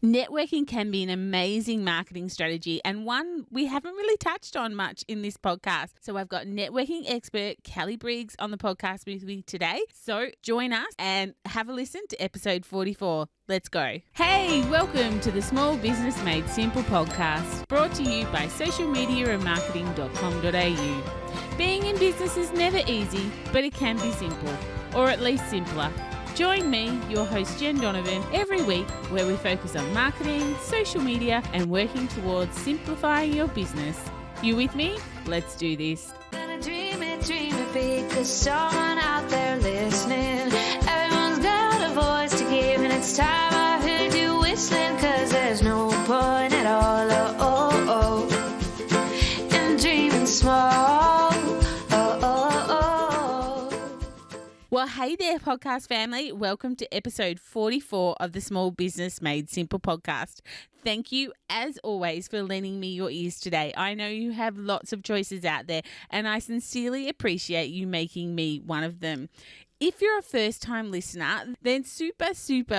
Networking can be an amazing marketing strategy and one we haven't really touched on much in this podcast. So I've got networking expert Kellie Briggs on the podcast with me today. So join us and have a listen to episode 44. Let's go. Hey, welcome to the Small Business Made Simple podcast, brought to you by socialmediaandmarketing.com.au. Being in business is never easy, but it can be simple, or at least simpler. Join me, your host Jen Donovan, every week where we focus on marketing, social media, and working towards simplifying your business. You with me? Let's do this. Gonna dream it big, 'cause someone out there listening. Everyone's got a voice to give, and it's time I heard you whistling, 'cause there's no point at all, in dreaming small. Well, hey there, podcast family. Welcome to episode 44 of the Small Business Made Simple podcast. Thank you, as always, for lending me your ears today. I know you have lots of choices out there, and I sincerely appreciate you making me one of them. If you're a first-time listener, then super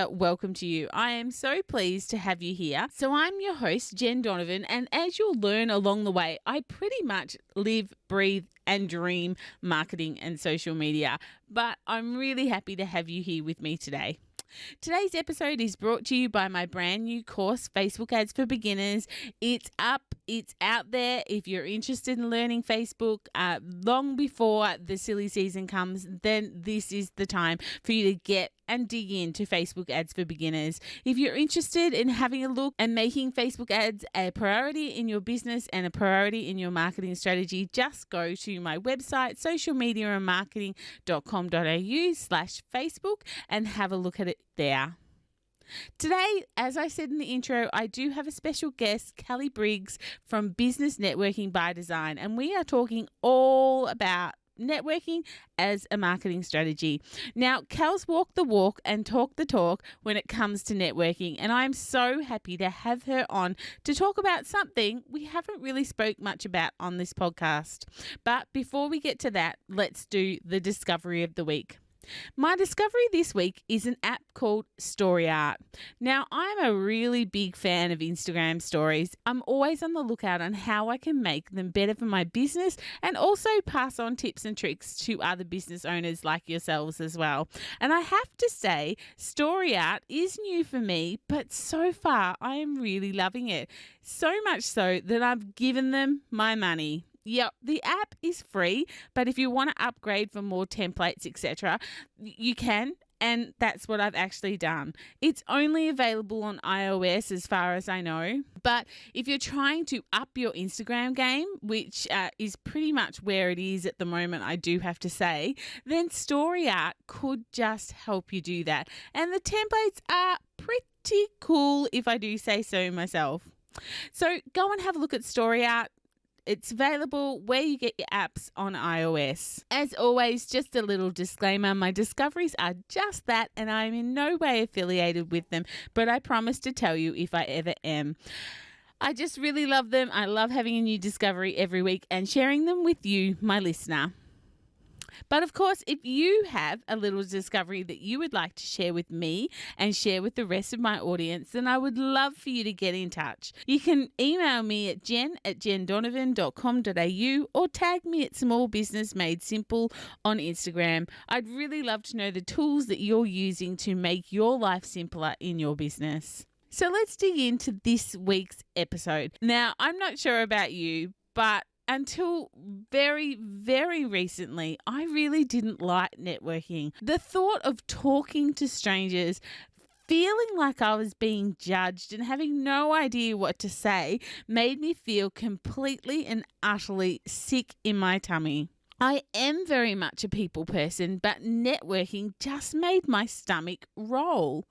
welcome to you. I am so pleased to have you here. So I'm your host, Jen Donovan, and as you'll learn along the way, I pretty much live, breathe, and dream marketing and social media. But I'm really happy to have you here with me today. Today's episode is brought to you by my brand new course, Facebook Ads for Beginners. It's up, it's out there. If you're interested in learning Facebook long before the silly season comes, then this is the time for you to get and dig into Facebook Ads for Beginners. If you're interested in having a look and making Facebook ads a priority in your business and a priority in your marketing strategy, just go to my website, socialmediaandmarketing.com.au/Facebook, and have a look at it there. Today, as I said in the intro, I do have a special guest, Kellie Briggs from Business Networking by Design, and we are talking all about networking as a marketing strategy. Now, Kell's walked the walk and talked the talk when it comes to networking, and I'm so happy to have her on to talk about something we haven't really spoke much about on this podcast. But before we get to that, let's do the discovery of the week. My discovery this week is an app called StoryArt. Now, I'm a really big fan of Instagram stories. I'm always on the lookout on how I can make them better for my business and also pass on tips and tricks to other business owners like yourselves as well. And I have to say, StoryArt is new for me, but so far I am really loving it. So much so that I've given them my money. Yep, the app is free, but if you want to upgrade for more templates, etc., you can, and that's what I've actually done. It's only available on iOS as far as I know, but if you're trying to up your Instagram game, which is pretty much where it is at the moment, I do have to say, then StoryArt could just help you do that. And the templates are pretty cool, if I do say so myself. So go and have a look at StoryArt. It's available where you get your apps on iOS. As always, just a little disclaimer, my discoveries are just that, and I'm in no way affiliated with them, but I promise to tell you if I ever am. I just really love them. I love having a new discovery every week and sharing them with you, my listener. But of course, if you have a little discovery that you would like to share with me and share with the rest of my audience, then I would love for you to get in touch. You can email me at jen@jendonovan.com.au or tag me at Small Business Made Simple on Instagram. I'd really love to know the tools that you're using to make your life simpler in your business. So let's dig into this week's episode. Now, I'm not sure about you, but until very recently, I really didn't like networking. The thought of talking to strangers, feeling like I was being judged and having no idea what to say made me feel completely and utterly sick in my tummy. I am very much a people person, but networking just made my stomach roll.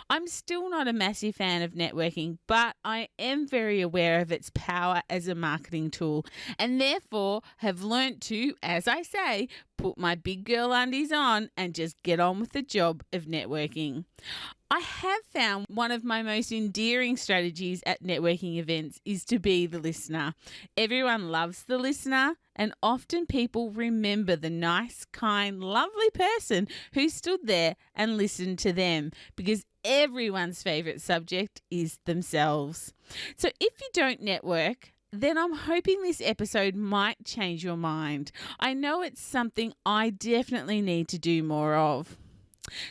I'm still not a massive fan of networking, but I am very aware of its power as a marketing tool and therefore have learnt to, as I say, put my big girl undies on and just get on with the job of networking. I have found one of my most endearing strategies at networking events is to be the listener. Everyone loves the listener, and often people remember the nice, kind, lovely person who stood there and listened to them, because everyone's favourite subject is themselves. So if you don't network, then I'm hoping this episode might change your mind. I know it's something I definitely need to do more of.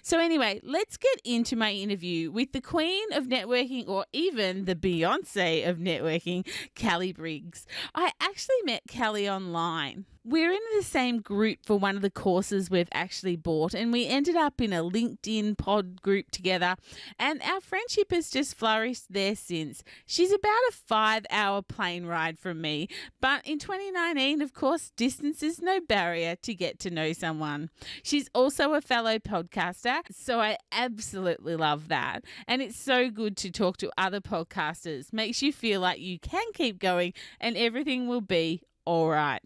So anyway, let's get into my interview with the queen of networking, or even the Beyonce of networking, Kellie Briggs. I actually met Kellie online. We're in the same group for one of the courses we've actually bought, and we ended up in a LinkedIn pod group together, and our friendship has just flourished there since. She's about a 5-hour plane ride from me, but in 2019, of course, distance is no barrier to get to know someone. She's also a fellow podcaster, so I absolutely love that. And it's so good to talk to other podcasters. Makes you feel like you can keep going and everything will be all right.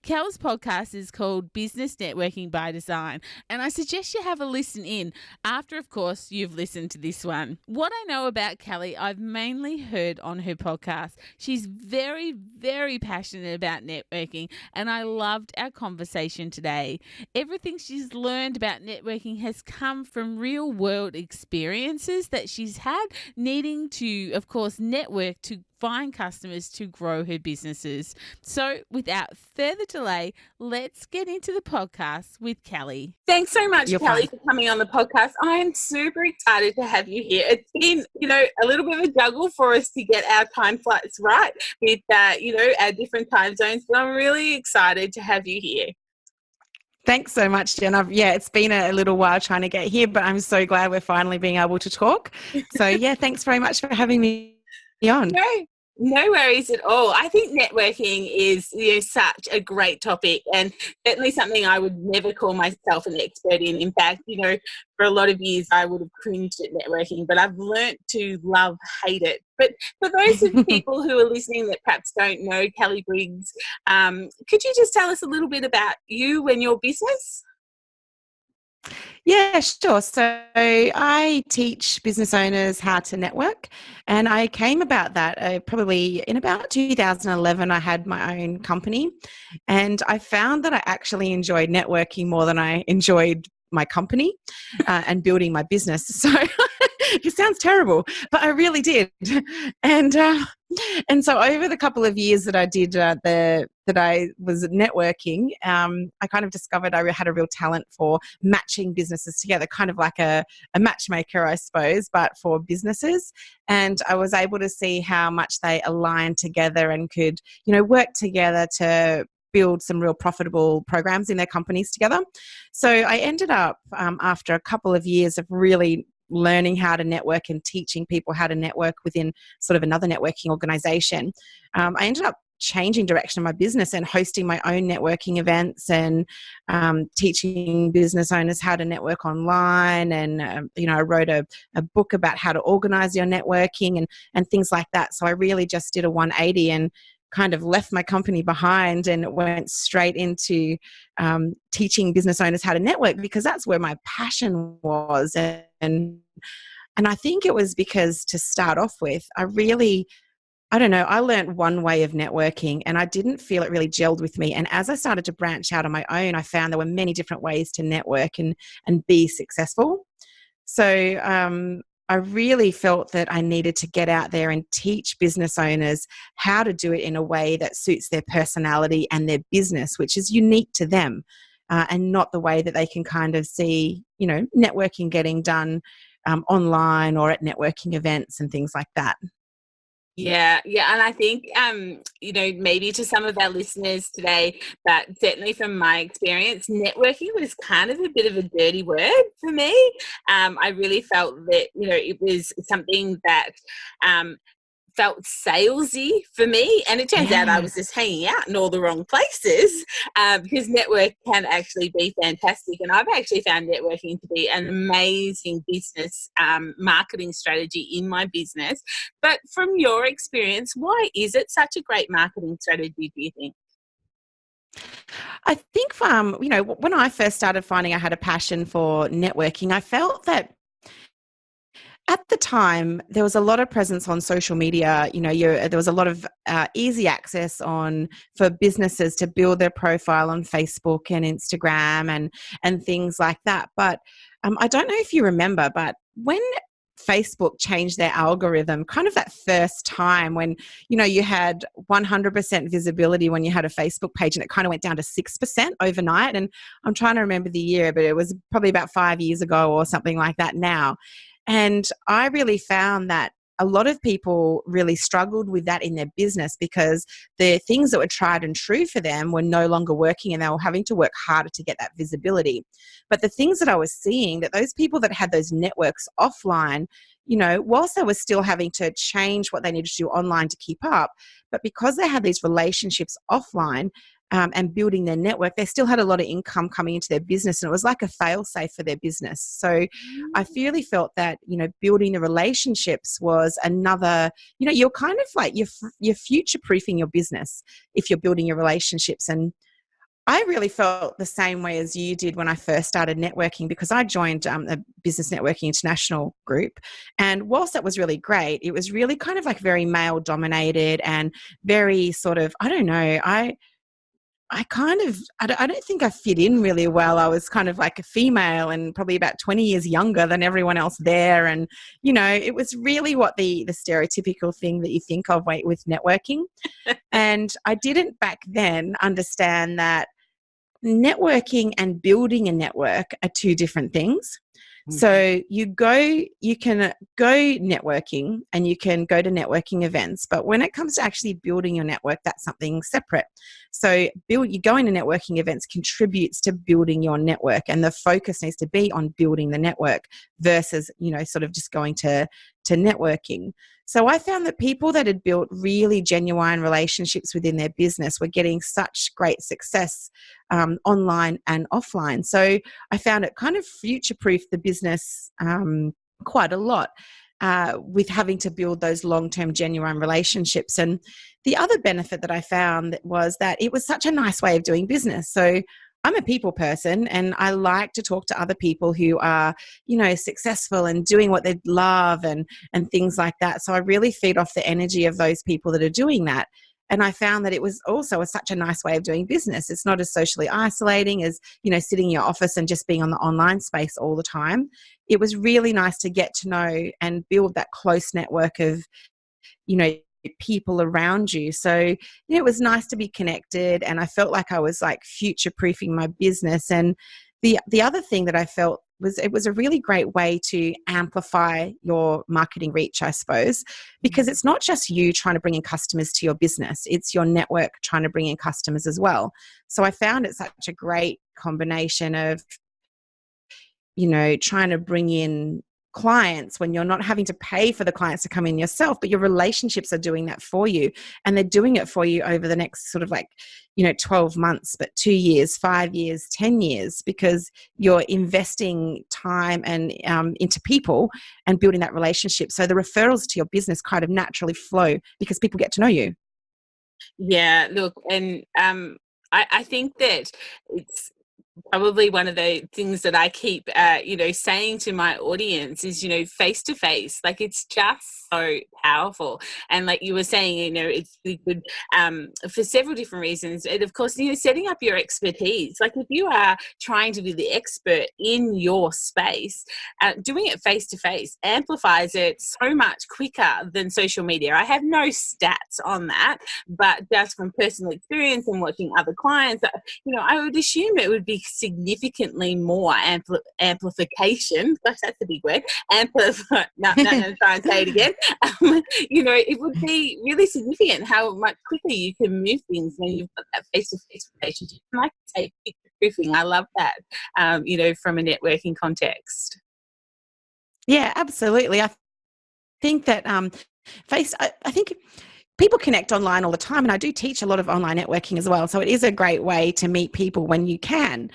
Kell's podcast is called Business Networking by Design, and I suggest you have a listen in after, of course, you've listened to this one. What I know about Kellie, I've mainly heard on her podcast. She's very, very passionate about networking, and I loved our conversation today. Everything she's learned about networking has come from real-world experiences that she's had needing to, of course, network to find customers to grow her businesses. So without further delay, let's get into the podcast with Kellie. Thanks so much, Kellie, for coming on the podcast. I am super excited to have you here. It's been, a little bit of a juggle for us to get our time flights right with, our different time zones, but I'm really excited to have you here. Thanks so much, Jen. It's been a little while trying to get here, but I'm so glad we're finally being able to talk. So, thanks very much for having me on. No worries at all. I think networking is such a great topic, and certainly something I would never call myself an expert in. In fact, for a lot of years I would have cringed at networking, but I've learnt to hate it. But for those of people who are listening that perhaps don't know Kellie Briggs, could you just tell us a little bit about you and your business? Yeah, sure. So I teach business owners how to network, and I came about that probably in about 2011. I had my own company, and I found that I actually enjoyed networking more than I enjoyed my company and building my business. So it sounds terrible, but I really did. And so over the couple of years that I did that I was networking, I kind of discovered I had a real talent for matching businesses together, kind of like a matchmaker, I suppose, but for businesses. And I was able to see how much they aligned together and could, work together to build some real profitable programs in their companies together. So I ended up, after a couple of years of really learning how to network and teaching people how to network within sort of another networking organization, I ended up changing direction of my business and hosting my own networking events and teaching business owners how to network online. And, I wrote a book about how to organize your networking and things like that. So I really just did a 180 and kind of left my company behind and went straight into teaching business owners how to network, because that's where my passion was. And I think it was because, to start off with, I learned one way of networking and I didn't feel it really gelled with me. And as I started to branch out on my own, I found there were many different ways to network and be successful. So I really felt that I needed to get out there and teach business owners how to do it in a way that suits their personality and their business, which is unique to them, and not the way that they can kind of see, networking getting done online or at networking events and things like that. Yeah. And I think, maybe to some of our listeners today, but certainly from my experience, networking was kind of a bit of a dirty word for me. I really felt that, it was something that felt salesy for me, and it turns out I was just hanging out in all the wrong places, because network can actually be fantastic, and I've actually found networking to be an amazing business marketing strategy in my business. But from your experience, why is it such a great marketing strategy, do you think? I think when I first started finding I had a passion for networking, I felt that at the time, there was a lot of presence on social media. There was a lot of easy access for businesses to build their profile on Facebook and Instagram and things like that. But I don't know if you remember, but when Facebook changed their algorithm kind of that first time when, you had 100% visibility when you had a Facebook page, and it kind of went down to 6% overnight. And I'm trying to remember the year, but it was probably about 5 years ago or something like that now. And I really found that a lot of people really struggled with that in their business because the things that were tried and true for them were no longer working, and they were having to work harder to get that visibility. But the things that I was seeing, that those people that had those networks offline, whilst they were still having to change what they needed to do online to keep up, but because they had these relationships offline, and building their network, they still had a lot of income coming into their business, and it was like a fail-safe for their business. So I really felt that, building the relationships was another, you're kind of like you're future-proofing your business if you're building your relationships. And I really felt the same way as you did when I first started networking, because I joined a Business Networking International group. And whilst that was really great, it was really kind of like very male dominated and very sort of, I don't know, I don't think I fit in really well. I was kind of like a female and probably about 20 years younger than everyone else there. And, it was really what the stereotypical thing that you think of with networking. And I didn't back then understand that networking and building a network are two different things. So you can go networking and you can go to networking events, but when it comes to actually building your network, that's something separate. So you going to networking events contributes to building your network, and the focus needs to be on building the network versus, sort of just going to networking. So I found that people that had built really genuine relationships within their business were getting such great success online and offline. So I found it kind of future-proofed the business quite a lot with having to build those long-term genuine relationships. And the other benefit that I found was that it was such a nice way of doing business. So I'm a people person, and I like to talk to other people who are, successful and doing what they love and things like that. So I really feed off the energy of those people that are doing that. And I found that it was also such a nice way of doing business. It's not as socially isolating as, sitting in your office and just being on the online space all the time. It was really nice to get to know and build that close network of, people around you. So, it was nice to be connected, and I felt like I was like future-proofing my business. And the other thing that I felt was it was a really great way to amplify your marketing reach, I suppose, because it's not just you trying to bring in customers to your business, it's your network trying to bring in customers as well. So I found it such a great combination of, trying to bring in clients when you're not having to pay for the clients to come in yourself, but your relationships are doing that for you, and they're doing it for you over the next sort of 12 months, but 2 years, 5 years, 10 years, because you're investing time and into people and building that relationship. So the referrals to your business kind of naturally flow because people get to know you. Yeah, look, and I think that it's probably one of the things that I keep, saying to my audience is, face to face, like it's just so powerful. And like you were saying, it's really good for several different reasons. And of course, setting up your expertise, like if you are trying to be the expert in your space, doing it face to face amplifies it so much quicker than social media. I have no stats on that, but just from personal experience and watching other clients, I would assume it would be significantly more amplification. Gosh, that's a big word. Try and say it again. It would be really significant how much quicker you can move things when you've got that face-to-face relationship. And like I say, picture-proofing, I love that, from a networking context. Yeah, absolutely. I think that I think people connect online all the time, and I do teach a lot of online networking as well. So it is a great way to meet people when you can.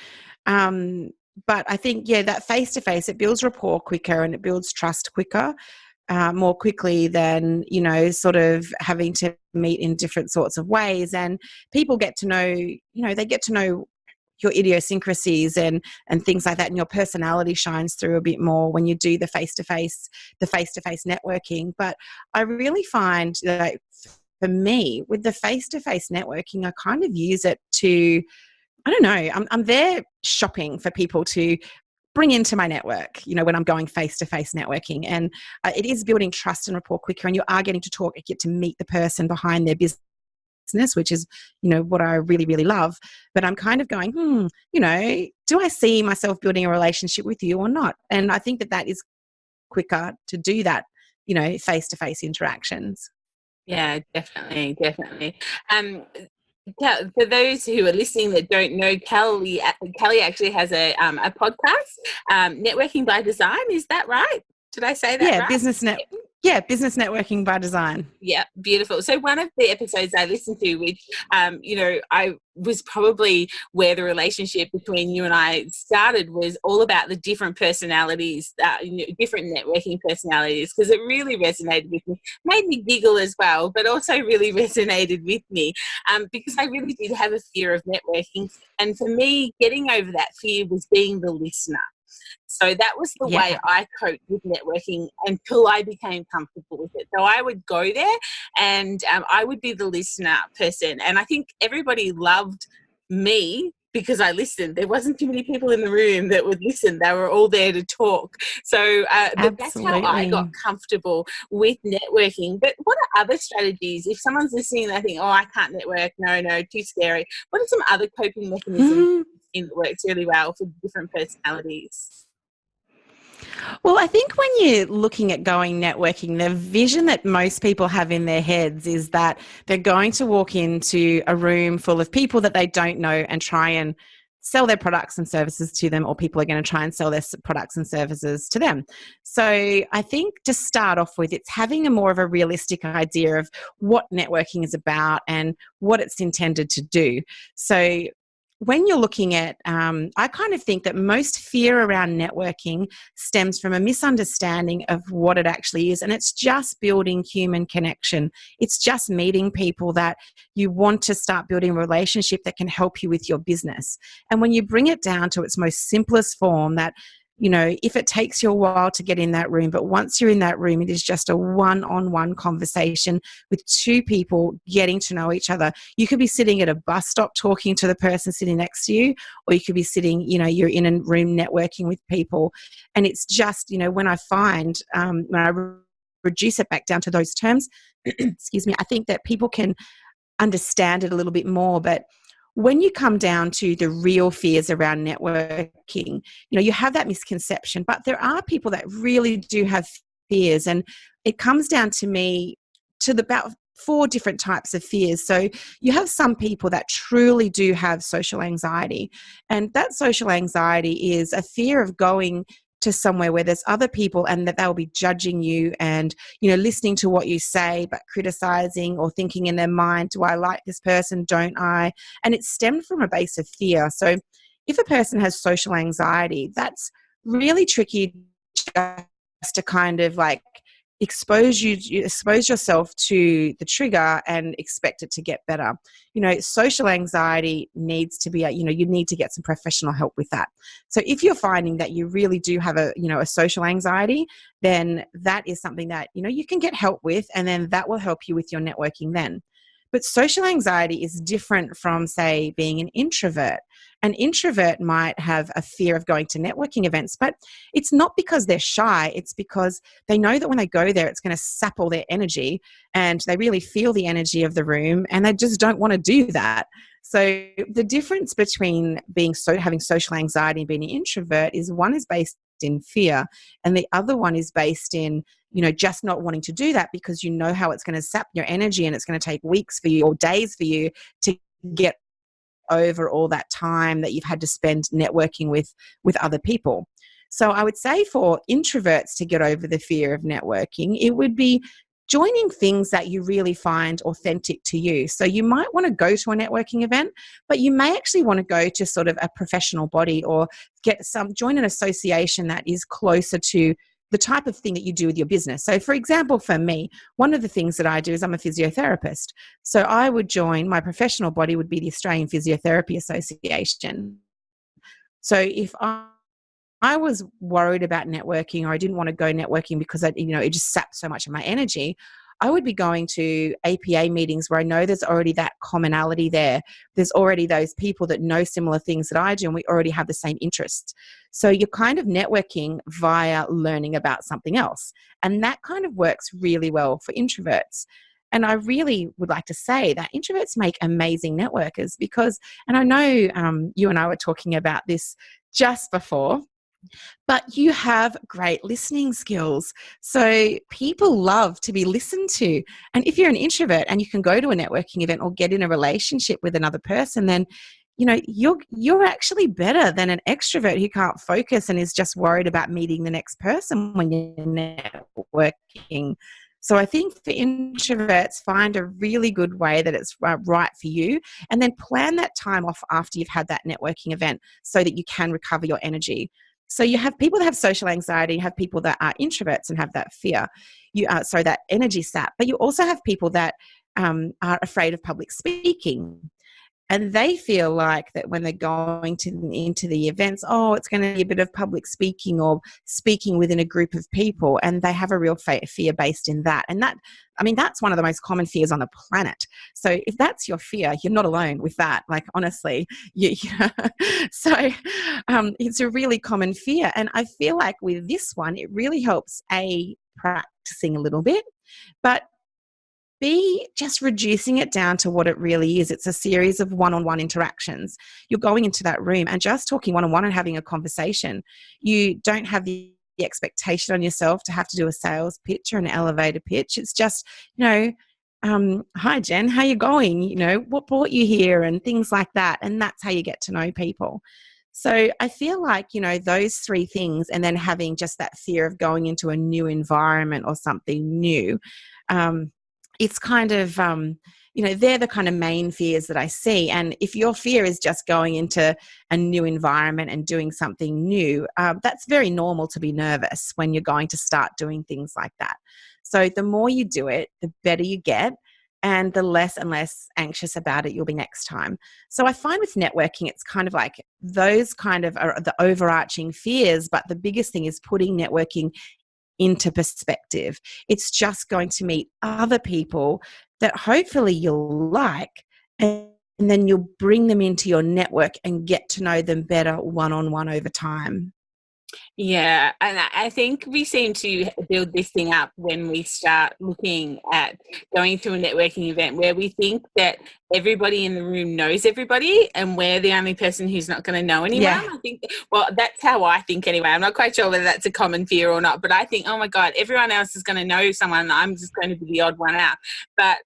But I think, that face-to-face, it builds rapport quicker and it builds trust quicker, more quickly than, sort of having to meet in different sorts of ways. And people get to know, they get to know your idiosyncrasies and things like that, and your personality shines through a bit more when you do the face-to-face networking. But I really find that for me, with the face-to-face networking, I kind of use it to, I don't know, I'm there shopping for people to bring into my network, when I'm going face-to-face networking. And it is building trust and rapport quicker, and you are getting to talk, get to meet the person behind their business, which is, what I really, really love. But I'm kind of going, do I see myself building a relationship with you or not? And I think that is quicker to do that, face-to-face interactions. Yeah, definitely, definitely. For those who are listening that don't know, Kellie actually has a podcast, Networking by Design. Is that right? Did I say that right? Business networking by design. Yeah, beautiful. So one of the episodes I listened to, which, I was probably where the relationship between you and I started, was all about the different personalities, different networking personalities, because it really resonated with me, made me giggle as well, but also really resonated with me, because I really did have a fear of networking. And for me, getting over that fear was being the listener. So that was the way I coped with networking until I became comfortable with it. So I would go there and I would be the listener person. And I think everybody loved me because I listened. There wasn't too many people in the room that would listen. They were all there to talk. So but that's how I got comfortable with networking. But what are other strategies? If someone's listening and they think, I can't network, no, too scary. What are some other coping mechanisms that works really well for different personalities? Well, I think when you're looking at going networking, the vision that most people have in their heads is that they're going to walk into a room full of people that they don't know and try and sell their products and services to them, or people are going to try and sell their products and services to them. So I think to start off with, it's having a more of a realistic idea of what networking is about and what it's intended to do. So when you're looking at, I kind of think that most fear around networking stems from a misunderstanding of what it actually is. And it's just building human connection. It's just meeting people that you want to start building a relationship that can help you with your business. And when you bring it down to its most simplest form, that if it takes you a while to get in that room, but once you're in that room, it is just a one-on-one conversation with two people getting to know each other. You could be sitting at a bus stop talking to the person sitting next to you, or you could be sitting, you're in a room networking with people. And it's just, when I find, when I reduce it back down to those terms, excuse me, I think that people can understand it a little bit more. But when you come down to the real fears around networking, you have that misconception, but there are people that really do have fears. And it comes down to me to about 4 different types of fears. So you have some people that truly do have social anxiety. And that social anxiety is a fear of going to somewhere where there's other people and that they'll be judging you and, listening to what you say, but criticizing or thinking in their mind, do I like this person? Don't I? And it stemmed from a base of fear. So if a person has social anxiety, that's really tricky just to kind of like expose yourself to the trigger and expect it to get better. Social anxiety needs to be, you need to get some professional help with that. So if you're finding that you really do have a social anxiety, then that is something that, you can get help with, and then that will help you with your networking then. But social anxiety is different from, say, being an introvert. An introvert might have a fear of going to networking events, but it's not because they're shy. It's because they know that when they go there, it's going to sap all their energy, and they really feel the energy of the room, and they just don't want to do that. So the difference between having social anxiety and being an introvert is one is based in fear, and the other one is based in just not wanting to do that because you know how it's going to sap your energy, and it's going to take weeks for you or days for you to get over all that time that you've had to spend networking with other people. So I would say for introverts to get over the fear of networking, it would be joining things that you really find authentic to you. So you might want to go to a networking event, but you may actually want to go to sort of a professional body or join an association that is closer to the type of thing that you do with your business. So for example, for me, one of the things that I do is I'm a physiotherapist. So I would join, my professional body would be the Australian Physiotherapy Association. So if I was worried about networking, or I didn't want to go networking because it just sapped so much of my energy, I would be going to APA meetings where I know there's already that commonality there. There's already those people that know similar things that I do, and we already have the same interests. So you're kind of networking via learning about something else. And that kind of works really well for introverts. And I really would like to say that introverts make amazing networkers because, and I know you and I were talking about this just before, but you have great listening skills. So people love to be listened to. And if you're an introvert and you can go to a networking event or get in a relationship with another person, then you're actually better than an extrovert who can't focus and is just worried about meeting the next person when you're networking. So I think for introverts, find a really good way that it's right for you, and then plan that time off after you've had that networking event so that you can recover your energy. So you have people that have social anxiety, you have people that are introverts and have that fear, that energy sap, but you also have people that are afraid of public speaking. And they feel like that when they're going into the events, it's going to be a bit of public speaking or speaking within a group of people. And they have a real fear based in that. And that's one of the most common fears on the planet. So if that's your fear, you're not alone with that. Like, honestly, so it's a really common fear. And I feel like with this one, it really helps practicing a little bit, but B, just reducing it down to what it really is. It's a series of one-on-one interactions. You're going into that room and just talking one-on-one and having a conversation. You don't have the expectation on yourself to have to do a sales pitch or an elevator pitch. It's just, hi, Jen, how you going? What brought you here and things like that. And that's how you get to know people. So I feel like, those three things, and then having just that fear of going into a new environment or something new, it's kind of, they're the kind of main fears that I see. And if your fear is just going into a new environment and doing something new, that's very normal to be nervous when you're going to start doing things like that. So the more you do it, the better you get, and the less and less anxious about it you'll be next time. So I find with networking, it's kind of like those kind of are the overarching fears, but the biggest thing is putting networking into perspective. It's just going to meet other people that hopefully you'll like, and then you'll bring them into your network and get to know them better one-on-one over time. Yeah, and I think we seem to build this thing up when we start looking at going to a networking event where we think that everybody in the room knows everybody and we're the only person who's not going to know anyone. Yeah. I think, that's how I think anyway. I'm not quite sure whether that's a common fear or not, but I think, oh my God, everyone else is going to know someone and I'm just going to be the odd one out. But,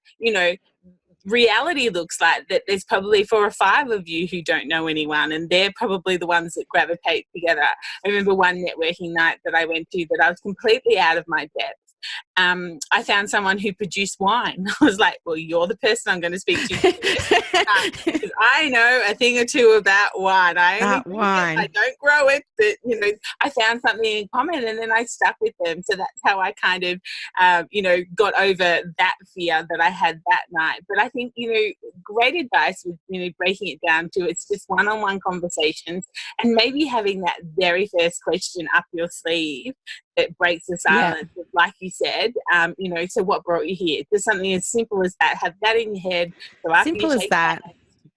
reality looks like that there's probably 4 or 5 of you who don't know anyone, and they're probably the ones that gravitate together. I remember one networking night that I went to that I was completely out of my depth. I found someone who produced wine. I was like, well, you're the person I'm going to speak to because I know a thing or two about wine. I don't grow it, but, I found something in common and then I stuck with them. So that's how I kind of, got over that fear that I had that night. But I think, great advice with, breaking it down to it's just one-on-one conversations and maybe having that very first question up your sleeve that breaks the silence, like you said, so what brought you here? Just something as simple as that. Have that in your head. So after simple you as that.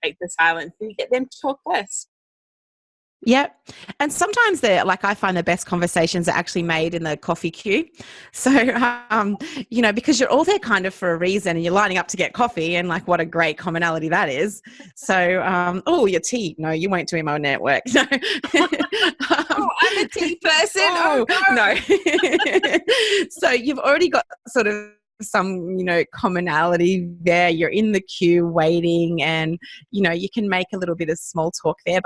Break the silence and you get them to talk first. Yep. And sometimes I find the best conversations are actually made in the coffee queue. So, because you're all there kind of for a reason and you're lining up to get coffee, and what a great commonality that is. So, your tea. No, you won't do my network. No. I'm a tea person. No. So you've already got sort of some, commonality there. You're in the queue waiting and, you can make a little bit of small talk there.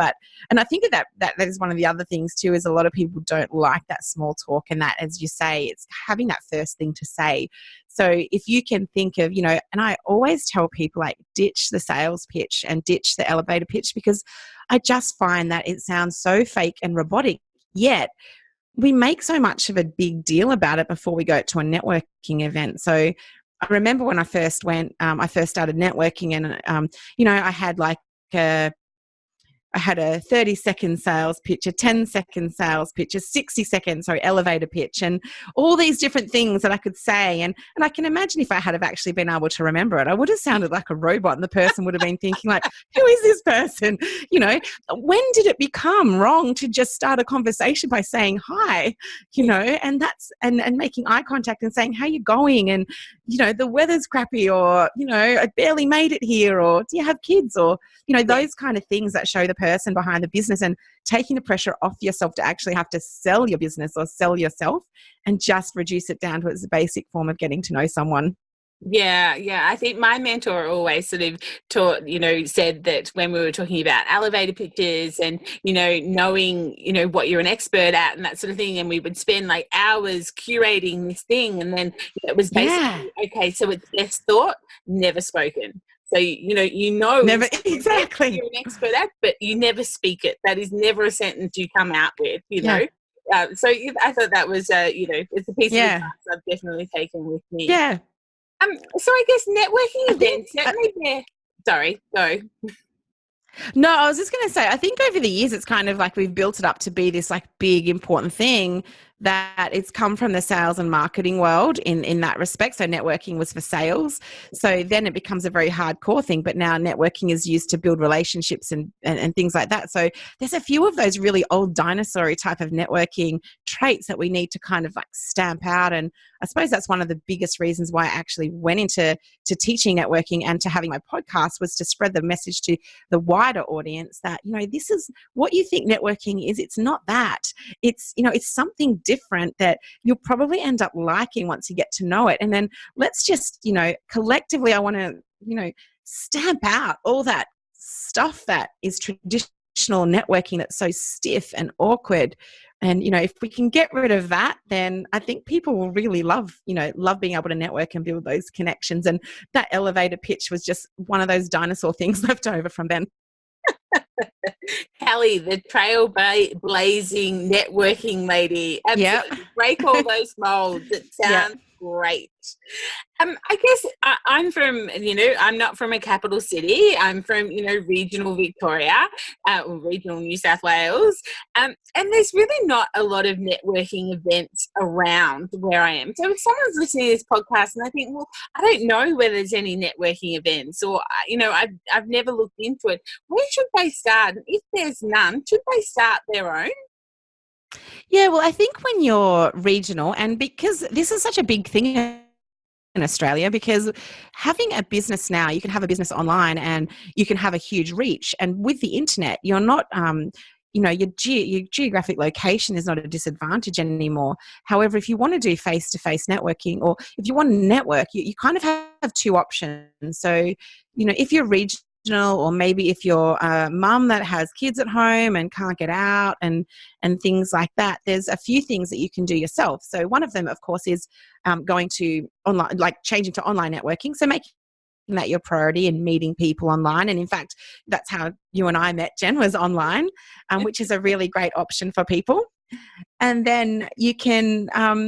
And I think that is one of the other things too, is a lot of people don't like that small talk, and that, as you say, it's having that first thing to say. So if you can think of, and I always tell people ditch the sales pitch and ditch the elevator pitch, because I just find that it sounds so fake and robotic, yet we make so much of a big deal about it before we go to a networking event. So I remember when I first went, I first started networking and, I had I had a 30-second sales pitch, a 10-second sales pitch, a 60-second, elevator pitch, and all these different things that I could say. And I can imagine if I had have actually been able to remember it, I would have sounded like a robot, and the person would have been thinking like, who is this person? You know, when did it become wrong to just start a conversation by saying hi, you know, and that's, and making eye contact and saying, how you going? And, you know, the weather's crappy, or, you know, I barely made it here, or do you have kids? Or, you know, those kind of things that show the person behind the business, and taking the pressure off yourself to actually have to sell your business or sell yourself, and just reduce it down to its basic form of getting to know someone. Yeah. I think my mentor always sort of taught, you know, said that when we were talking about elevator pitches and, you know, knowing, you know, what you're an expert at and that sort of thing, and we would spend like hours curating this thing, and then it was basically, okay, so it's best thought, never spoken. So, you know, Never, exactly. You're an expert at, but you never speak it. That is never a sentence you come out with, you know. So I thought that was, you know, it's a piece of advice I've definitely taken with me. Yeah. So I guess networking events, certainly there. Sorry, go. No, I was just going to say, I think over the years, it's kind of like we've built it up to be this like big, important thing, that it's come from the sales and marketing world in that respect. So networking was for sales. So then it becomes a very hardcore thing, but now networking is used to build relationships and things like that. So there's a few of those really old dinosaur type of networking traits that we need to kind of like stamp out. And I suppose that's one of the biggest reasons why I actually went into teaching networking and to having my podcast, was to spread the message to the wider audience that, you know, this is what you think networking is. It's not that. It's, you know, it's something different that you'll probably end up liking once you get to know it. And then let's just, you know, collectively, I want to, you know, stamp out all that stuff that is traditional networking that's so stiff and awkward. And, you know, if we can get rid of that, then I think people will really love being able to network and build those connections. And that elevator pitch was just one of those dinosaur things left over from then. Kellie, the trailblazing networking lady. Absolutely. Break all those molds. It sounds great. I guess I'm from, you know, I'm not from a capital city. I'm from, you know, regional Victoria, or regional New South Wales. And there's really not a lot of networking events around where I am. So if someone's listening to this podcast and they think, well, I don't know where there's any networking events, or, you know, I've never looked into it, where should they start? And if there's none, should they start their own? Yeah, well, I think when you're regional, and because this is such a big thing in Australia, because having a business now, you can have a business online and you can have a huge reach. And with the internet, you're not, you know, your geographic location is not a disadvantage anymore. However, if you want to do face-to-face networking, or if you want to network, you kind of have two options. So, you know, if you're regional, or maybe if you're a mum that has kids at home and can't get out and things like that, there's a few things that you can do yourself. So one of them, of course, is going to online, like changing to online networking. So making that your priority and meeting people online. And in fact, that's how you and I met, Jen, was online, which is a really great option for people. And then you can,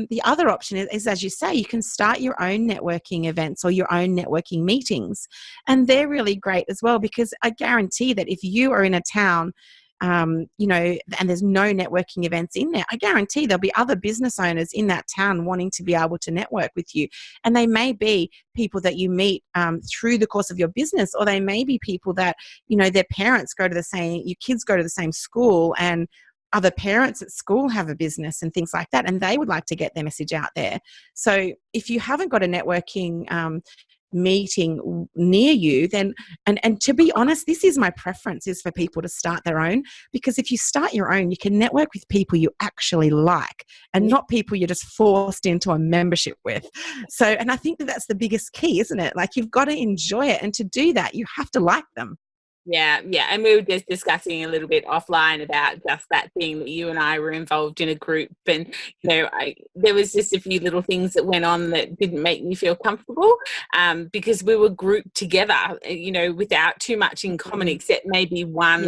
the other option is, as you say, you can start your own networking events or your own networking meetings. And they're really great as well, because I guarantee that if you are in a town, you know, and there's no networking events in there, I guarantee there'll be other business owners in that town wanting to be able to network with you. And they may be people that you meet through the course of your business, or they may be people that, you know, their parents go to your kids go to the same school, and other parents at school have a business and things like that, and they would like to get their message out there. So if you haven't got a networking meeting near you, then, and to be honest, this is my preference, is for people to start their own, because if you start your own, you can network with people you actually like, and not people you're just forced into a membership with. So, and I think that's the biggest key, isn't it? Like, you've got to enjoy it, and to do that, you have to like them. Yeah. And we were just discussing a little bit offline about just that thing that you and I were involved in a group, and, you know, there was just a few little things that went on that didn't make me feel comfortable, because we were grouped together, you know, without too much in common, except maybe one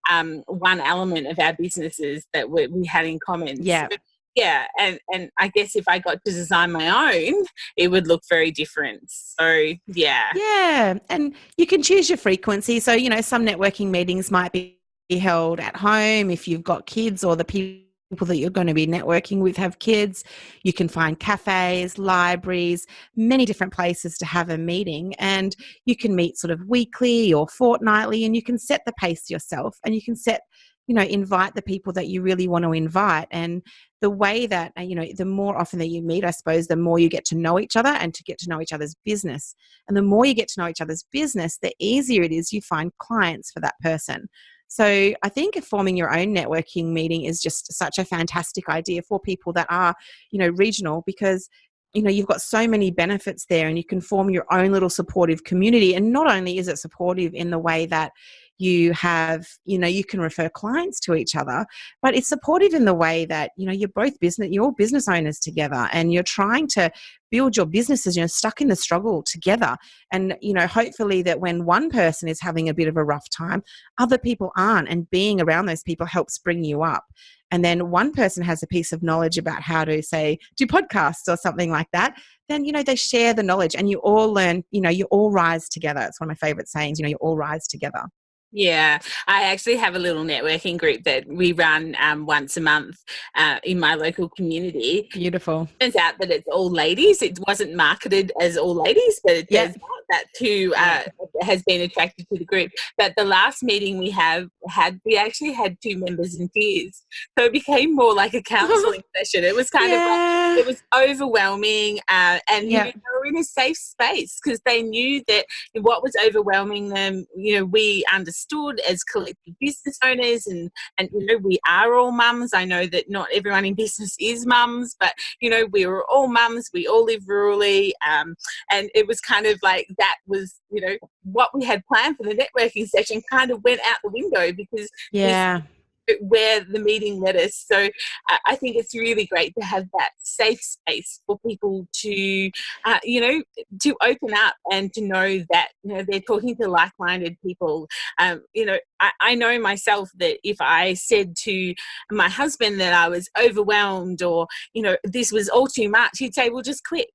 element of our businesses that we had in common. Yeah. So, yeah, and I guess if I got to design my own, it would look very different. So, yeah. Yeah, and you can choose your frequency. So, you know, some networking meetings might be held at home if you've got kids, or the people that you're going to be networking with have kids. You can find cafes, libraries, many different places to have a meeting, and you can meet sort of weekly or fortnightly, and you can set the pace yourself, and you can set, invite the people that you really want to invite. And the way that, the more often that you meet, I suppose, the more you get to know each other and to get to know each other's business. And the more you get to know each other's business, the easier it is you find clients for that person. So I think forming your own networking meeting is just such a fantastic idea for people that are, regional, because you've got so many benefits there, and you can form your own little supportive community. And not only is it supportive in the way that you have, you can refer clients to each other, but it's supportive in the way that, you're all business owners together, and you're trying to build your businesses, stuck in the struggle together. And, hopefully that when one person is having a bit of a rough time, other people aren't, and being around those people helps bring you up. And then one person has a piece of knowledge about how to, say, do podcasts or something like that, then, they share the knowledge, and you all learn, you all rise together. It's one of my favorite sayings, you all rise together. Yeah, I actually have a little networking group that we run once a month in my local community. Beautiful. Turns out that it's all ladies. It wasn't marketed as all ladies, but it turns out that too has been attracted to the group. But the last meeting we we actually had 2 members in tears. So it became more like a counselling session. It was kind of like, it was overwhelming, and they were in a safe space because they knew that what was overwhelming them, we understood as collective business owners, and we are all mums. I know that not everyone in business is mums, but we were all mums. We all live rurally, and it was kind of like that was what we had planned for the networking session kind of went out the window because where the meeting led us. So I think it's really great to have that safe space for people to to open up and to know that they're talking to like-minded people. I know myself that if I said to my husband that I was overwhelmed or this was all too much, he'd say, well, just quit.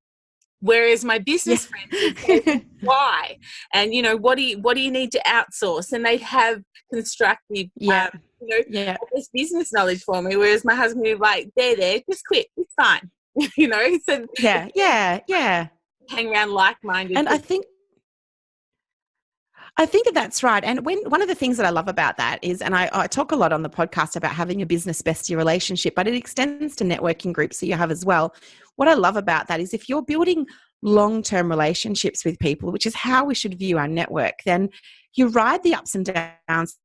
Whereas my business friends would say, why? And, what do you need to outsource? And they'd have constructive, this business knowledge for me. Whereas my husband would be like, there, just quit. It's fine. So hang around like-minded. And I think that's right. And one of the things that I love about that is, and I talk a lot on the podcast about having a business bestie relationship, but it extends to networking groups that you have as well. What I love about that is if you're building long-term relationships with people, which is how we should view our network, then you ride the ups and downs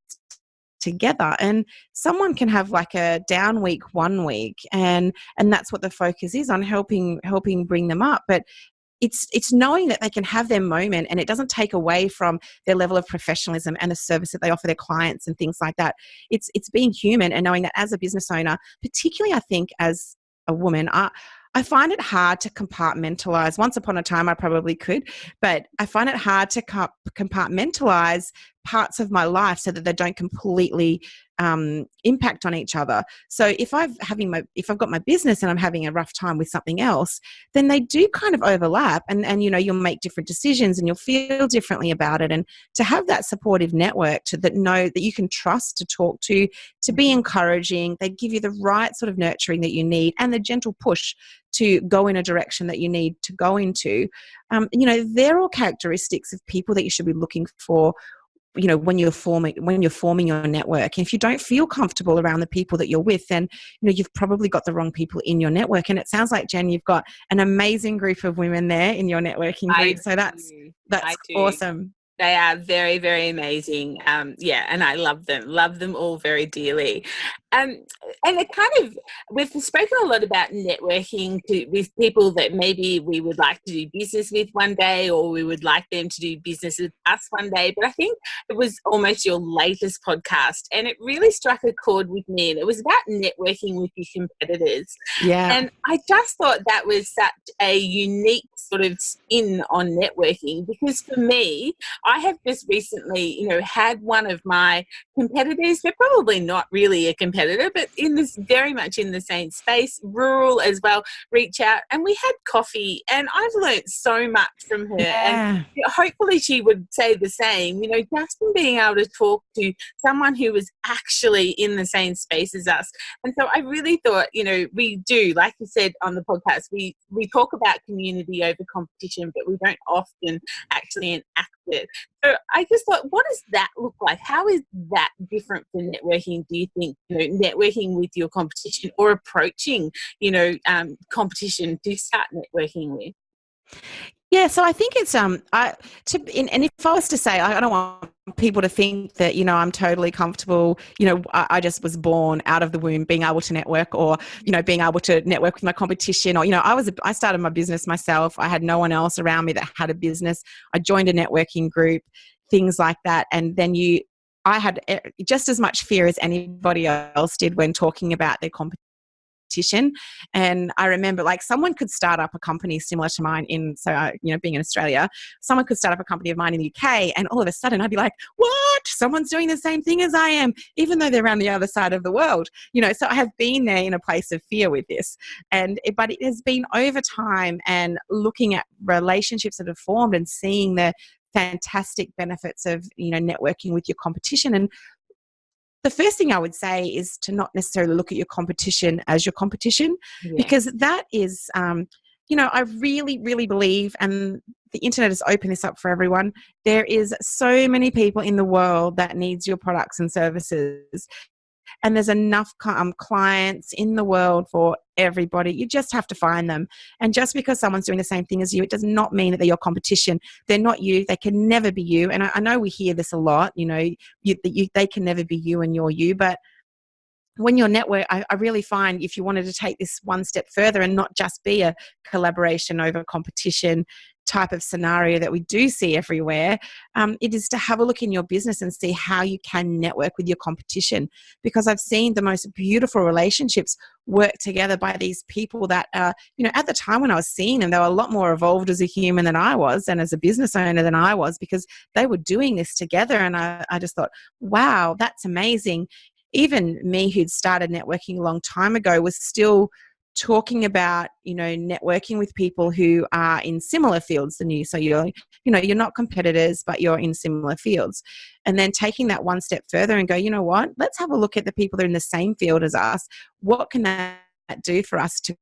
together, and someone can have like a down week one week, and that's what the focus is on, helping bring them up. But it's knowing that they can have their moment, and it doesn't take away from their level of professionalism and the service that they offer their clients and things like that. It's being human, and knowing that as a business owner, particularly I think as a woman, I find it hard to compartmentalize. Once upon a time, I probably could, but I find it hard to compartmentalize parts of my life so that they don't completely impact on each other. So if I've got my business and I'm having a rough time with something else, then they do kind of overlap, and you'll make different decisions and you'll feel differently about it. And to have that supportive network that know that you can trust to talk to be encouraging, they give you the right sort of nurturing that you need and the gentle push to go in a direction that you need to go into. They're all characteristics of people that you should be looking for when you're forming your network. And if you don't feel comfortable around the people that you're with, then you've probably got the wrong people in your network. And it sounds like, Jen, you've got an amazing group of women there in your networking group. So that's awesome. They are very, very amazing. And I love them all very dearly. And it kind of, we've spoken a lot about networking with people that maybe we would like to do business with one day, or we would like them to do business with us one day. But I think it was almost your latest podcast, and it really struck a chord with me. And it was about networking with your competitors. Yeah. And I just thought that was such a unique sort of spin on networking, because for me, I have just recently, had one of my competitors, but probably not really a competitor competitor, but very much in the same space, rural as well, reach out. And we had coffee, and I've learned so much from her. And Yeah. hopefully she would say the same, just in being able to talk to someone who was actually in the same space as us. And so I really thought, we do, like you said on the podcast, we talk about community over competition, but we don't often actually enact it. So I just thought, what does that look like? How is that different for networking, do you think, networking with your competition or approaching, competition to start networking with? Yeah, so I think it's and if I was to say, I don't want people to think that I'm totally comfortable. I just was born out of the womb being able to network, or being able to network with my competition, or I started my business myself. I had no one else around me that had a business. I joined a networking group, things like that, and then I had just as much fear as anybody else did when talking about their competition. And I remember, like, someone could start up a company similar to mine being in Australia, someone could start up a company of mine in the UK, and all of a sudden I'd be like, what? Someone's doing the same thing as I am, even though they're on the other side of the world. So I have been there in a place of fear with this. But it has been over time, and looking at relationships that have formed and seeing the fantastic benefits of, networking with your competition. And the first thing I would say is to not necessarily look at your competition as your competition, because that is, I really, really believe, and the internet has opened this up for everyone, there is so many people in the world that needs your products and services. And there's enough clients in the world for everybody. You just have to find them. And just because someone's doing the same thing as you, it does not mean that they're your competition. They're not you. They can never be you. And I know we hear this a lot, they can never be you and you're you. But when you're network, I really find if you wanted to take this one step further and not just be a collaboration over competition type of scenario that we do see everywhere, it is to have a look in your business and see how you can network with your competition. Because I've seen the most beautiful relationships work together by these people that, at the time when I was seeing them, they were a lot more evolved as a human than I was, and as a business owner than I was, because they were doing this together. And I just thought, wow, that's amazing. Even me, who'd started networking a long time ago, was still talking about, networking with people who are in similar fields than you. So you're not competitors, but you're in similar fields. And then taking that one step further and go, you know what, let's have a look at the people that are in the same field as us. What can that do for us to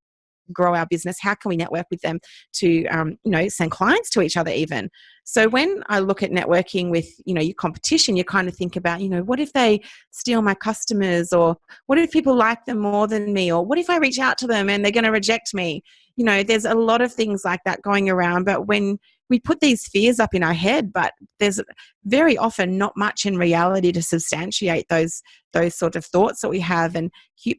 grow our business? How can we network with them to, send clients to each other even? So when I look at networking with, your competition, you kind of think about, what if they steal my customers, or what if people like them more than me, or what if I reach out to them and they're going to reject me? There's a lot of things like that going around. But when we put these fears up in our head, but there's very often not much in reality to substantiate those sort of thoughts that we have. And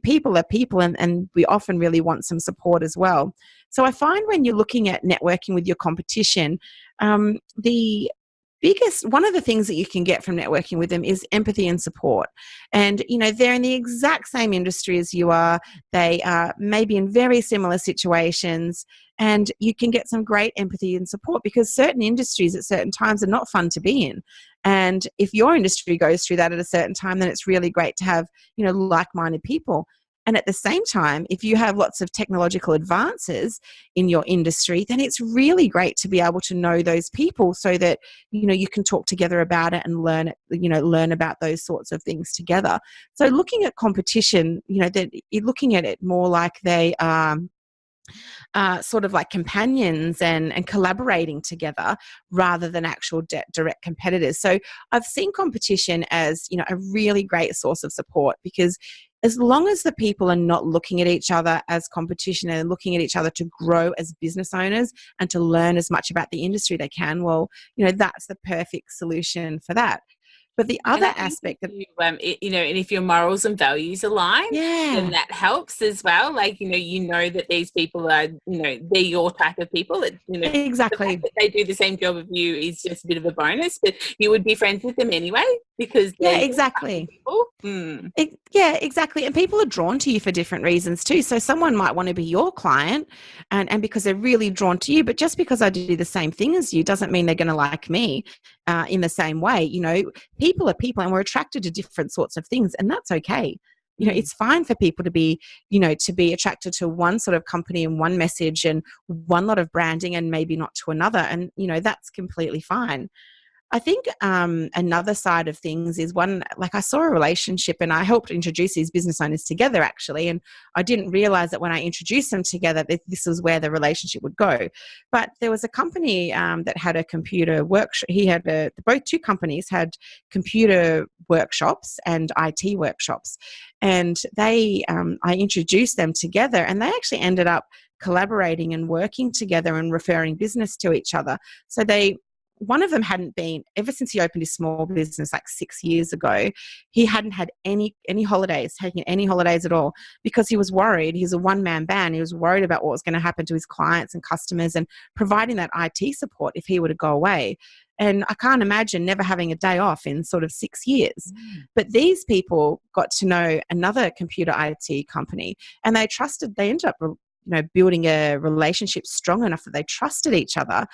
people are people, and we often really want some support as well. So I find when you're looking at networking with your competition, one of the things that you can get from networking with them is empathy and support. And, they're in the exact same industry as you are. They are maybe in very similar situations, and you can get some great empathy and support, because certain industries at certain times are not fun to be in. And if your industry goes through that at a certain time, then it's really great to have, like-minded people. And at the same time, if you have lots of technological advances in your industry, then it's really great to be able to know those people, so that, you can talk together about it and learn about those sorts of things together. So looking at competition, that you're looking at it more like they are sort of like companions and collaborating together, rather than actual direct competitors. So I've seen competition as, a really great source of support, because as long as the people are not looking at each other as competition and looking at each other to grow as business owners and to learn as much about the industry they can, well, that's the perfect solution for that. But the other aspect of, and if your morals and values align, then that helps as well. Like, that these people are, they're your type of people. Exactly. The fact that they do the same job of you is just a bit of a bonus, but you would be friends with them anyway, because they're exactly. People. Exactly. And people are drawn to you for different reasons too. So someone might want to be your client and because they're really drawn to you, but just because I do the same thing as you doesn't mean they're going to like me in the same way. People are people, and we're attracted to different sorts of things, and that's okay. You know, it's fine for people to be, you know, to be attracted to one sort of company and one message and one lot of branding and maybe not to another. And, you know, that's completely fine. I think another side of things is one, like I saw a relationship and I helped introduce these business owners together actually. And I didn't realize that when I introduced them together, that this was where the relationship would go. But there was a company that had a computer workshop. Both two companies had computer workshops and IT workshops. And I introduced them together and they actually ended up collaborating and working together and referring business to each other. So one of them hadn't been, ever since he opened his small business like 6 years ago, he hadn't had any holidays, taking any holidays at all, because he was worried. He's a one-man band. He was worried about what was going to happen to his clients and customers and providing that IT support if he were to go away. And I can't imagine never having a day off in sort of 6 years. But these people got to know another computer IT company and they ended up, you know, building a relationship strong enough that they trusted each other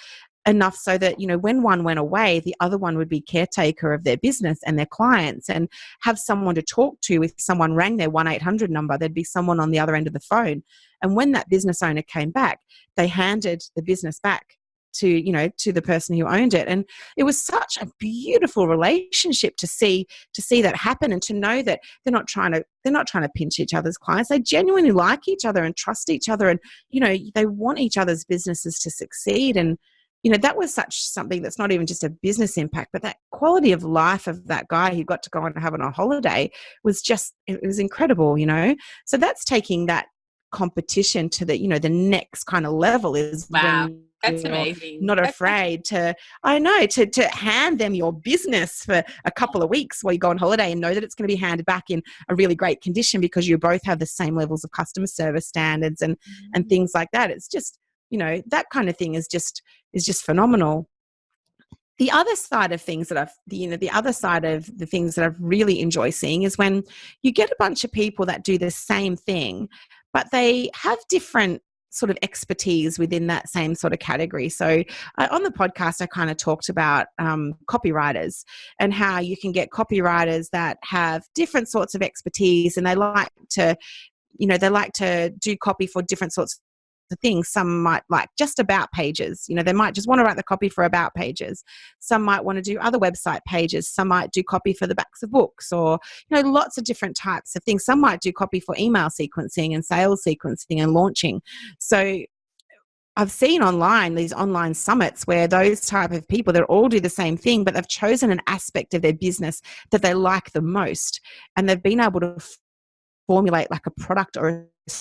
enough so that, you know, when one went away, the other one would be caretaker of their business and their clients and have someone to talk to. If someone rang their 1-800 number, there'd be someone on the other end of the phone. And when that business owner came back, they handed the business back to, you know, to the person who owned it. And it was such a beautiful relationship to see that happen and to know that they're not trying to pinch each other's clients. They genuinely like each other and trust each other. And, you know, they want each other's businesses to succeed. And, you know, that was something that's not even just a business impact, but that quality of life of that guy who got to go and have on a holiday was it was incredible, you know. So that's taking that competition to the, you know, the next kind of level is when that's amazing. Not afraid to hand them your business for a couple of weeks while you go on holiday and know that it's going to be handed back in a really great condition because you both have the same levels of customer service standards and things like that. It's just, you know, that kind of thing is just phenomenal. The other side of things that the other side of the things that I really enjoy seeing is when you get a bunch of people that do the same thing, but they have different sort of expertise within that same sort of category. So on the podcast, I kind of talked about copywriters and how you can get copywriters that have different sorts of expertise and they like to do copy for different sorts of things. Some might like just about pages. You know, they might just want to write the copy for about pages. Some might want to do other website pages. Some might do copy for the backs of books or, you know, lots of different types of things. Some might do copy for email sequencing and sales sequencing and launching. So I've seen these online summits where those type of people, they all do the same thing, but they've chosen an aspect of their business that they like the most. And they've been able to formulate like a product or a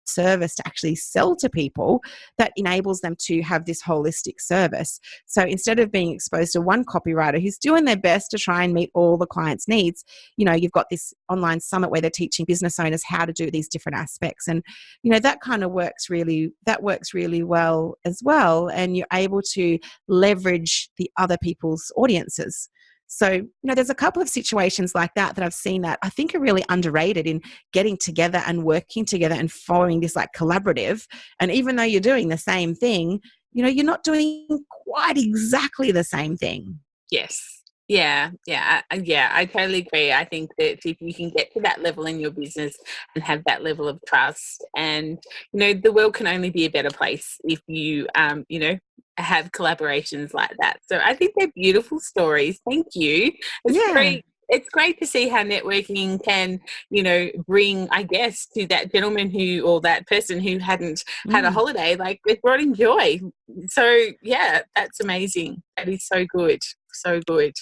service to actually sell to people that enables them to have this holistic service. So instead of being exposed to one copywriter who's doing their best to try and meet all the clients' needs, you know, you've got this online summit where they're teaching business owners how to do these different aspects. And, you know, that works really well as well. And you're able to leverage the other people's audiences. So, you know, there's a couple of situations like that I've seen that I think are really underrated in getting together and working together and following this like collaborative. And even though you're doing the same thing, you know, you're not doing quite exactly the same thing. Yes. Yeah. I totally agree. I think that if you can get to that level in your business and have that level of trust, and, you know, the world can only be a better place if you, you know, have collaborations like that. So I think they're beautiful stories. Thank you. It's great to see how networking can, you know, bring, I guess, to that gentleman or that person who hadn't had a holiday, like it brought him joy. So yeah, that's amazing. That is so good. So good.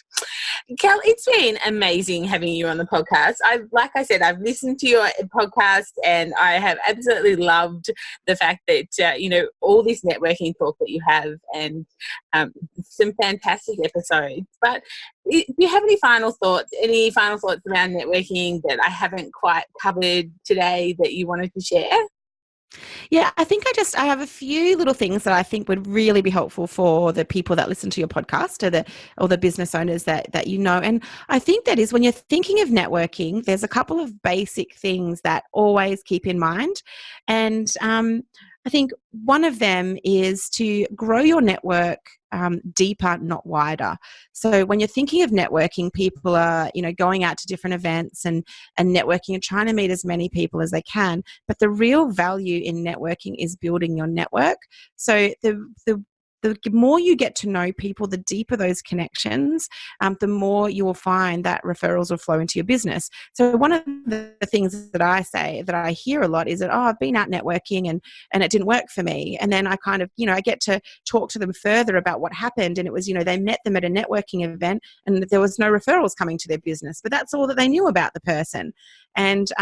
Kell, it's been amazing having you on the podcast. Like I said, I've listened to your podcast and I have absolutely loved the fact that, you know, all this networking talk that you have and some fantastic episodes. But do you have any final thoughts around networking that I haven't quite covered today that you wanted to share? Yeah, I think I have a few little things that I think would really be helpful for the people that listen to your podcast or the business owners that you know. And I think that is when you're thinking of networking, there's a couple of basic things that always keep in mind. And I think one of them is to grow your network deeper, not wider. So when you're thinking of networking, people are, going out to different events and networking and trying to meet as many people as they can. But the real value in networking is building your network. So the more you get to know people, the deeper those connections, the more you will find that referrals will flow into your business. So one of the things that I say, that I hear a lot, is that, I've been out networking and it didn't work for me. And then I kind of, I get to talk to them further about what happened. And it was, they met them at a networking event and there was no referrals coming to their business, but that's all that they knew about the person. And,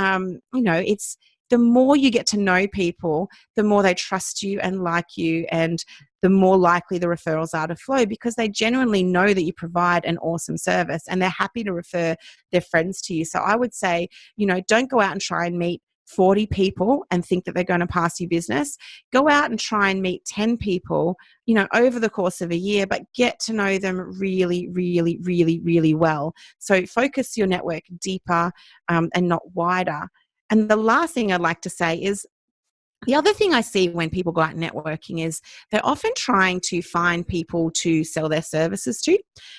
it's, the more you get to know people, the more they trust you and like you, and the more likely the referrals are to flow, because they genuinely know that you provide an awesome service and they're happy to refer their friends to you. So I would say, don't go out and try and meet 40 people and think that they're going to pass you business. Go out and try and meet 10 people, over the course of a year, but get to know them really, really, really, really well. So focus your network deeper and not wider. And the last thing I'd like to say is, the other thing I see when people go out networking is they're often trying to find people to sell their services to.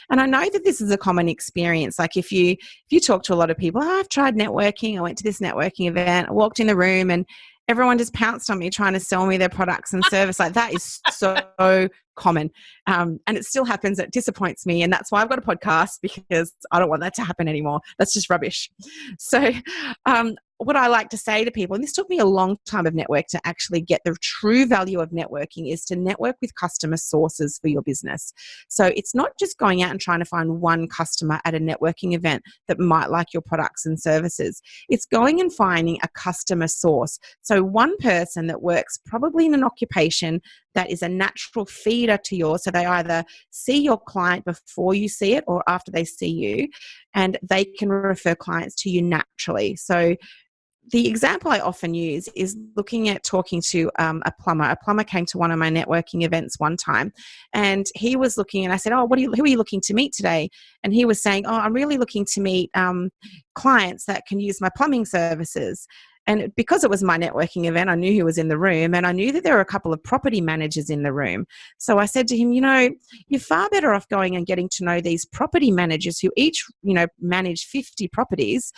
And I know that this is a common experience. Like if you talk to a lot of people, I've tried networking, I went to this networking event, I walked in the room and everyone just pounced on me trying to sell me their products and service. Like that is so common. And it still happens. It disappoints me. And that's why I've got a podcast, because I don't want that to happen anymore. That's just rubbish. So what I like to say to people, and this took me a long time of network to actually get the true value of networking, is to network with customer sources for your business. So it's not just going out and trying to find one customer at a networking event that might like your products and services. It's going and finding a customer source. So one person that works probably in an occupation that is a natural feeder to yours. So they either see your client before you see it or after they see you, and they can refer clients to you naturally. So the example I often use is looking at talking to a plumber. A plumber came to one of my networking events one time, and he was looking, and I said, who are you looking to meet today? And he was saying, I'm really looking to meet clients that can use my plumbing services. And because it was my networking event, I knew he was in the room, and I knew that there were a couple of property managers in the room. So I said to him, you're far better off going and getting to know these property managers who each, manage 50 properties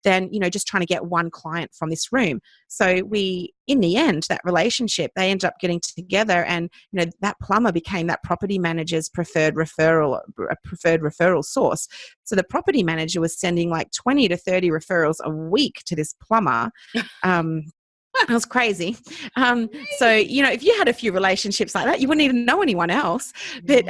than, just trying to get one client from this room. So in the end, that relationship, they ended up getting together, and, that plumber became that property manager's preferred referral source. So the property manager was sending like 20 to 30 referrals a week to this plumber. It was crazy. So, if you had a few relationships like that, you wouldn't even know anyone else. But,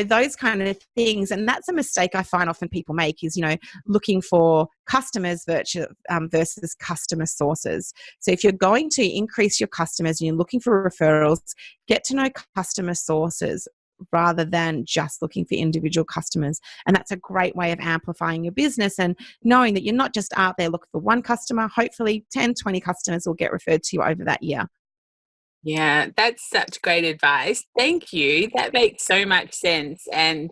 those kind of things. And that's a mistake I find often people make is, looking for customers versus customer sources. So if you're going to increase your customers and you're looking for referrals, get to know customer sources rather than just looking for individual customers. And that's a great way of amplifying your business and knowing that you're not just out there looking for one customer. Hopefully 10, 20 customers will get referred to you over that year. Yeah, that's such great advice. Thank you. That makes so much sense, and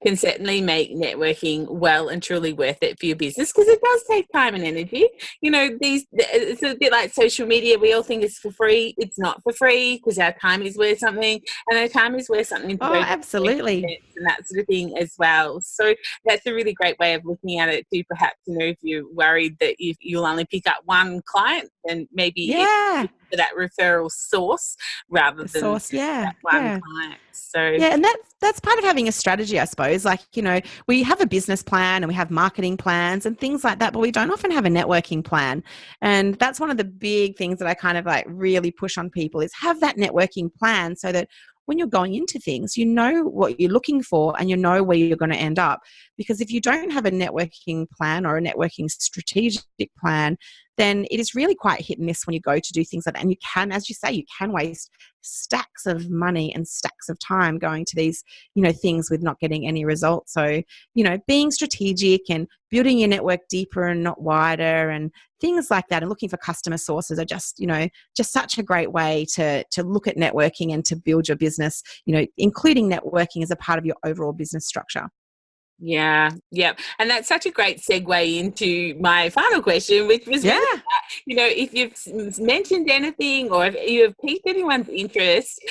can certainly make networking well and truly worth it for your business, because it does take time and energy. It's a bit like social media. We all think it's for free. It's not for free, because our time is worth something, and our time is worth something. Oh, absolutely. And that sort of thing as well. So that's a really great way of looking at it too. Perhaps, if you're worried that you'll only pick up one client, then maybe for that referral source rather than that one client. So and that's part of having a strategy, I suppose. Like, we have a business plan and we have marketing plans and things like that, but we don't often have a networking plan. And that's one of the big things that I kind of like really push on people, is have that networking plan so that when you're going into things, you know what you're looking for and you know where you're going to end up. Because if you don't have a networking plan or a networking strategic plan, then it is really quite hit and miss when you go to do things like that. And you can, as you say, you can waste stacks of money and stacks of time going to these, things with not getting any results. So, being strategic and building your network deeper and not wider and things like that, and looking for customer sources are just such a great way to look at networking and to build your business, including networking as a part of your overall business structure. Yeah, yeah. And that's such a great segue into my final question, which was really about, if you've mentioned anything or if you have piqued anyone's interest,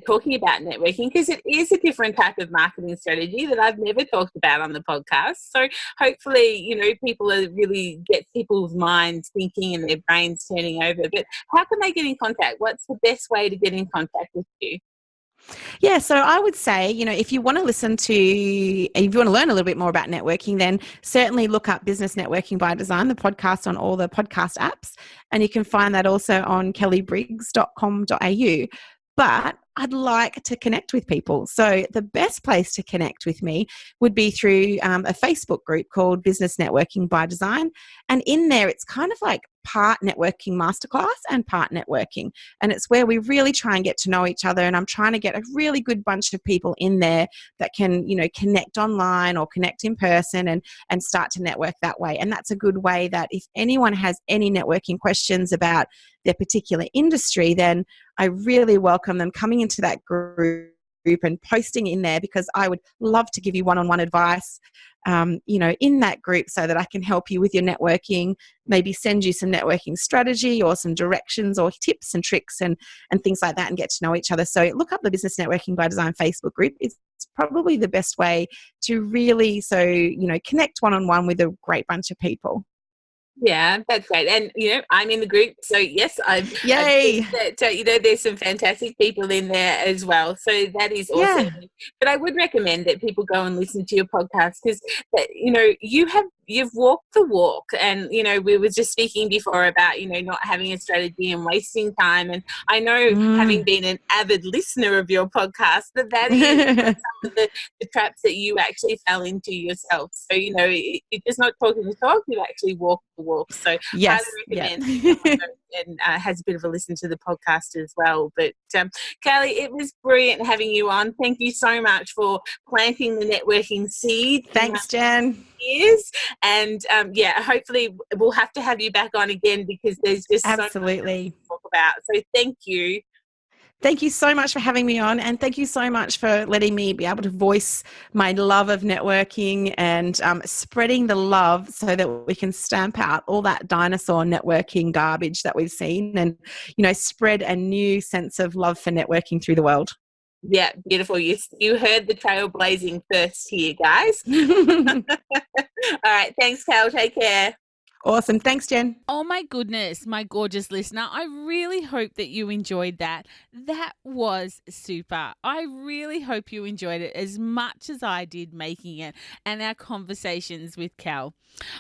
talking about networking, because it is a different type of marketing strategy that I've never talked about on the podcast. So hopefully, people are really get people's minds thinking and their brains turning over. But how can they get in contact? What's the best way to get in contact with you? Yeah, so I would say, if you want to if you want to learn a little bit more about networking, then certainly look up Business Networking by Design, the podcast on all the podcast apps. And you can find that also on kelliebriggs.com.au. But I'd like to connect with people. So the best place to connect with me would be through a Facebook group called Business Networking by Design. And in there, it's kind of like part networking masterclass and part networking. And it's where we really try and get to know each other. And I'm trying to get a really good bunch of people in there that can, connect online or connect in person and start to network that way. And that's a good way that if anyone has any networking questions about their particular industry, then I really welcome them coming into that group and posting in there, because I would love to give you one-on-one advice, in that group, so that I can help you with your networking, maybe send you some networking strategy or some directions or tips and tricks and things like that, and get to know each other. So look up the Business Networking by Design Facebook group. It's probably the best way to really, connect one-on-one with a great bunch of people. Yeah, that's great. And, I'm in the group. So, yes, I've Yay! that, there's some fantastic people in there as well. So that is awesome. Yeah. But I would recommend that people go and listen to your podcast, because, you've walked the walk. And, we were just speaking before about, not having a strategy and wasting time. And I know, having been an avid listener of your podcast, that is some of the traps that you actually fell into yourself. So, you're just not talking the talk, you actually walk the walk. So yes, I recommend that someone goes and has a bit of a listen to the podcast as well. But Kellie, it was brilliant having you on. Thank you so much for planting the networking seed. Thanks, Jen. Years. And hopefully we'll have to have you back on again, because there's just absolutely so much to talk about. So thank you. Thank you so much for having me on, and thank you so much for letting me be able to voice my love of networking and spreading the love, so that we can stamp out all that dinosaur networking garbage that we've seen, and spread a new sense of love for networking through the world. Yeah, beautiful. You heard the trailblazing first here, guys. All right, thanks, Kell. Take care. Awesome. Thanks, Jen. Oh my goodness, my gorgeous listener. I really hope that you enjoyed that. That was super. I really hope you enjoyed it as much as I did making it, and our conversations with Kell.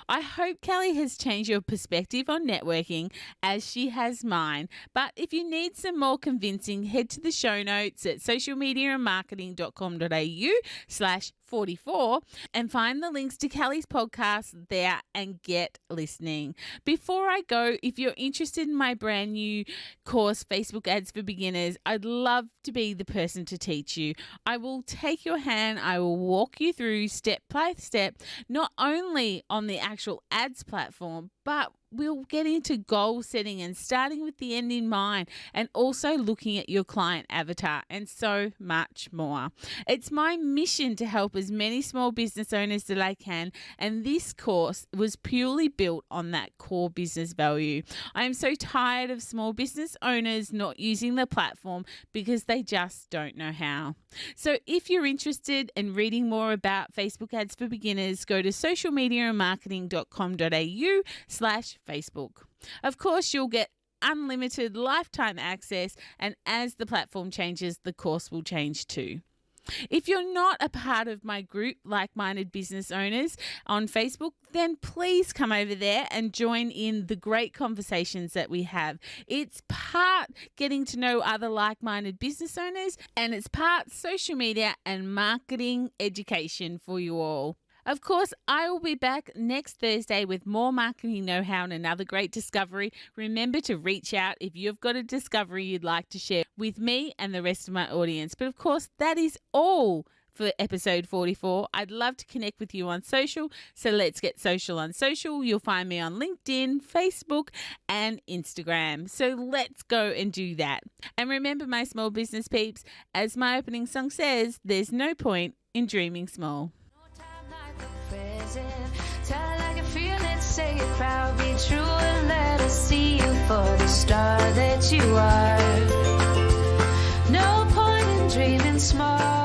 I hope Kellie has changed your perspective on networking, as she has mine. But if you need some more convincing, head to the show notes at socialmediaandmarketing.com.au/44 and find the links to Kellie's podcast there and get listening. Before I go, if you're interested in my brand new course, Facebook Ads for Beginners, I'd love to be the person to teach you. I will take your hand. I will walk you through step by step, not only on the actual ads platform, but we'll get into goal setting and starting with the end in mind, and also looking at your client avatar, and so much more. It's my mission to help as many small business owners that I can, and this course was purely built on that core business value. I am so tired of small business owners not using the platform because they just don't know how. So if you're interested in reading more about Facebook Ads for Beginners, go to socialmediaandmarketing.com.au/Facebook. Of course, you'll get unlimited lifetime access, and as the platform changes, the course will change too. If you're not a part of my group, Like-Minded Business Owners, on Facebook, then please come over there and join in the great conversations that we have. It's part getting to know other like-minded business owners, and it's part social media and marketing education for you all. Of course, I will be back next Thursday with more marketing know-how and another great discovery. Remember to reach out if you've got a discovery you'd like to share with me and the rest of my audience. But of course, that is all for episode 44. I'd love to connect with you on social, so let's get social on social. You'll find me on LinkedIn, Facebook, and Instagram. So let's go and do that. And remember, my small business peeps, as my opening song says, there's no point in dreaming small. rising. Tell it like you feel it, say it proud, be true, and let us see you for the star that you are. No point in dreaming small.